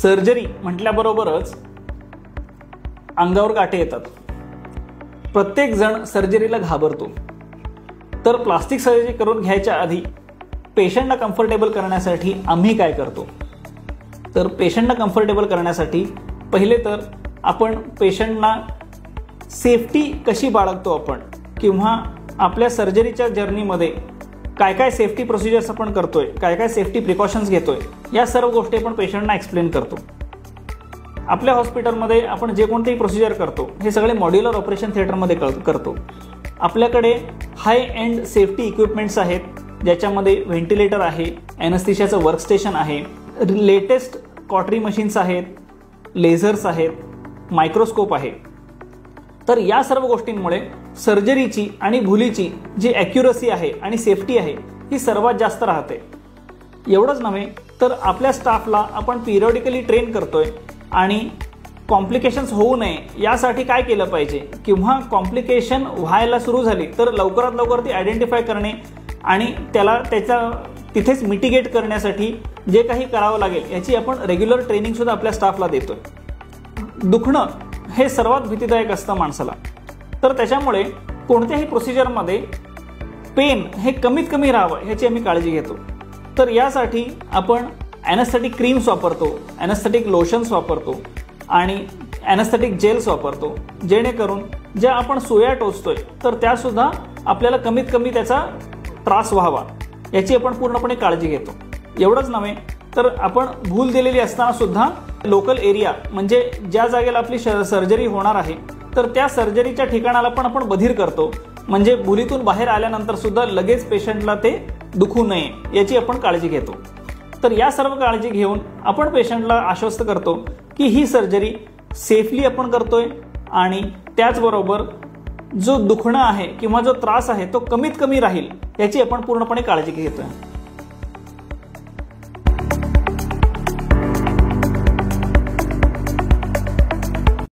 Surgery म्हटल्याबरोबरच अंगावर काटे येतात. प्रत्येक जण सर्जरीला घाबरतो. तर प्लास्टिक सर्जरी करून घ्यायच्या आधी पेशंटला कम्फर्टेबल करण्यासाठी आम्ही काय करतो? तर पेशंटला कम्फर्टेबल करण्यासाठी पहिले तर आपण पेशंटना सेफ्टी कशी बाळगतो आपण, किंवा आपल्या सर्जरीच्या जर्नीमध्ये काय काय सेफ्टी प्रोसिजर्स आपण करतोय, काय काय सेफ्टी प्रिकॉशन्स घेतोय, या सर्व गोष्टी आपण पेशंटना एक्सप्लेन करतो. आपल्या हॉस्पिटलमध्ये आपण जे कोणतेही प्रोसिजर करतो हे सगळे मॉड्युलर ऑपरेशन थिएटरमध्ये करतो. आपल्याकडे हाय एंड सेफ्टी इक्विपमेंट्स आहेत, ज्याच्यामध्ये व्हेंटिलेटर आहे, ॲनेस्थेशियाचं वर्कस्टेशन आहे, लेटेस्ट कॉटरी मशीन्स आहेत, लेझर्स आहेत, मायक्रोस्कोप आहे. तर या सर्व गोष्टींमुळे सर्जरीची आणि भुलीची जी ॲक्युरसी आहे आणि सेफ्टी आहे ही सर्वात जास्त राहते. एवढंच नव्हे तर आपल्या स्टाफला आपण पिरियॉडिकली ट्रेन करतोय आणि कॉम्प्लिकेशन्स होऊ नये यासाठी काय केलं पाहिजे, किंवा कॉम्प्लिकेशन व्हायला सुरू झाली तर लवकरात लवकर ती आयडेंटिफाय करणे आणि त्याचा तिथेच मिटिगेट करण्यासाठी जे काही करावं लागेल याची आपण रेग्युलर ट्रेनिंगसुद्धा आपल्या स्टाफला देतोय. दुखणं हे सर्वात भीतीदायक असतं माणसाला. तर त्याच्यामुळे कोणत्याही प्रोसिजरमध्ये पेन हे कमीत कमी राहावं ह्याची आम्ही काळजी घेतो. तर यासाठी आपण ॲनेस्थेटिक क्रीम्स वापरतो, ॲनेस्थेटिक लोशन्स वापरतो आणि ॲनेस्थेटिक जेल्स वापरतो, जेणेकरून ज्या आपण सुया टोचतोय तर त्यासुद्धा आपल्याला कमीत कमी त्याचा त्रास व्हावा याची आपण पूर्णपणे काळजी घेतो. एवढंच नव्हे तर आपण भूल दिलेली असताना सुद्धा लोकल एरिया म्हणजे ज्या जागेला आपली सर्जरी होणार आहे तर त्या सर्जरीच्या ठिकाणाला पण आपण बधीर करतो, म्हणजे भुलीतून बाहेर आल्यानंतर सुद्धा लगेच पेशंटला ते दुखू नये याची आपण काळजी घेतो. तर या सर्व काळजी घेऊन आपण पेशंटला आश्वस्त करतो की ही सर्जरी सेफली आपण करतोय आणि त्याचबरोबर जो दुखणं आहे किंवा जो त्रास आहे तो कमीत कमी राहील याची आपण पूर्णपणे काळजी घेतोय.